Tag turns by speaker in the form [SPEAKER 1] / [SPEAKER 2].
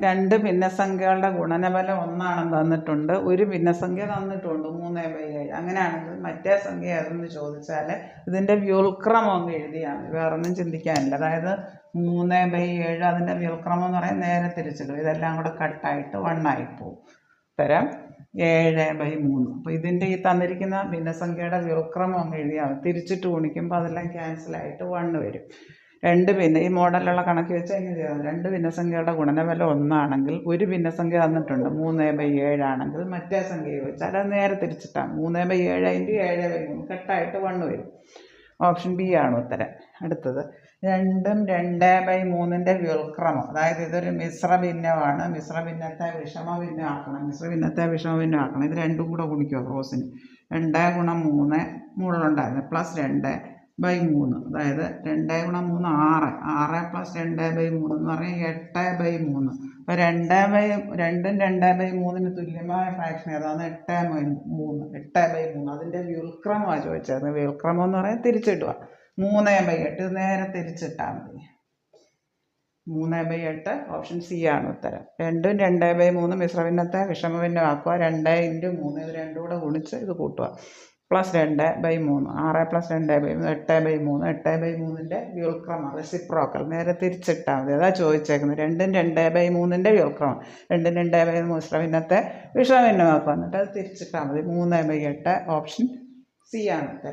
[SPEAKER 1] രണ്ട് ഭിന്നസംഖ്യകളുടെ ഗുണനഫലം ഒന്നാണെന്ന് തന്നിട്ടുണ്ട്, ഒരു ഭിന്നസംഖ്യ തന്നിട്ടുണ്ട് 3/7. അങ്ങനെയാണെങ്കിൽ മറ്റേ സംഖ്യ ഏതെന്ന് ചോദിച്ചാൽ ഇതിൻ്റെ വ്യുൽക്രമം അങ്ങ് എഴുതിയാൽ മതി, വേറൊന്നും ചിന്തിക്കാനില്ല. അതായത് 3/7 അതിൻ്റെ വ്യുൽക്രമം എന്ന് പറയാൻ നേരെ തിരിച്ചിടും, ഇതെല്ലാം കൂടെ കട്ടായിട്ട് 1 ആയിപ്പോവും. ഉത്തരം 7/3. അപ്പോൾ ഇതിൻ്റെ ഈ തന്നിരിക്കുന്ന ഭിന്നസംഖ്യയുടെ വ്യുൽക്രമം അങ്ങ് എഴുതിയാൽ മതി, തിരിച്ചിട്ട് ഗുണിക്കുമ്പോൾ അതെല്ലാം ക്യാൻസലായിട്ട് 1 വരും. ഈ മോഡലുള്ള കണക്ക് വെച്ച് എങ്ങനെ ചെയ്യാം? രണ്ട് ഭിന്നസംഖ്യകളുടെ ഗുണനഫലം ഒന്നാണെങ്കിൽ ഒരു ഭിന്നസംഖ്യ തന്നിട്ടുണ്ട് 3/7 ആണെങ്കിൽ മറ്റേ സംഖ്യ ചോദിച്ചാൽ അത് നേരെ തിരിച്ചിട്ടാണ് 3/7 × 7/3 കട്ടായിട്ട് 1 വരും. ഓപ്ഷൻ ബി ആണ് ഉത്തരം. അടുത്തത് 2ഉം 2/3ൻ്റെ വ്യുൽക്രമം. അതായത് ഇതൊരു മിശ്രഭിന്നമാണ്, മിശ്രഭിന്നത്തെ വിഷമഭിന്നമാക്കണം. ഇത് രണ്ടും കൂടെ ഗുണിക്കുക ക്രോസിന്. 2 × 3 മുകളിലുണ്ടായിരുന്നു പ്ലസ് 2/3, അതായത് 2 × 3 6, 6 + 2/3 എന്ന് പറഞ്ഞാൽ 8/3. അപ്പോൾ 2ഉം 2/3ന് തുല്യമായ ഫ്രാക്ഷൻ ഏതാണ്? 8/3. അതിൻ്റെ വ്യുൽക്രമമാണ് ചോദിച്ചത്. വ്യുൽക്രമം എന്ന് പറയാൻ തിരിച്ചിടുക 3/8, നേരെ തിരിച്ചിട്ടാൽ മതി. 3/8 ഓപ്ഷൻ സി ആണ് ഉത്തരം. 2ഉം 2/3 മിശ്രഭിന്നത്തെ വിഷമഭിന്നമാക്കുക. 2 × 3 ഇത് രണ്ടും കൂടെ ഗുണിച്ച് ഇത് കൂട്ടുക പ്ലസ് 2/3, 6 + 2/3 8/3. 8/3ൻ്റെ വ്യുൽക്രമം റെസിപ്രോക്കൽ, നേരെ തിരിച്ചിട്ടാൽ മതി. അതാ ചോദിച്ചേക്കുന്നത്. 2ഉം 2/3ൻ്റെ വ്യുൽക്രമം. 2ഉം 2/3 മിശ്രഭിന്നത്തെ വിഷമഭിന്നമാക്കുക, എന്നിട്ട് അത് തിരിച്ചിട്ടാൽ മതി. 3/8 ഓപ്ഷൻ സി ആണ് ഉത്തരം.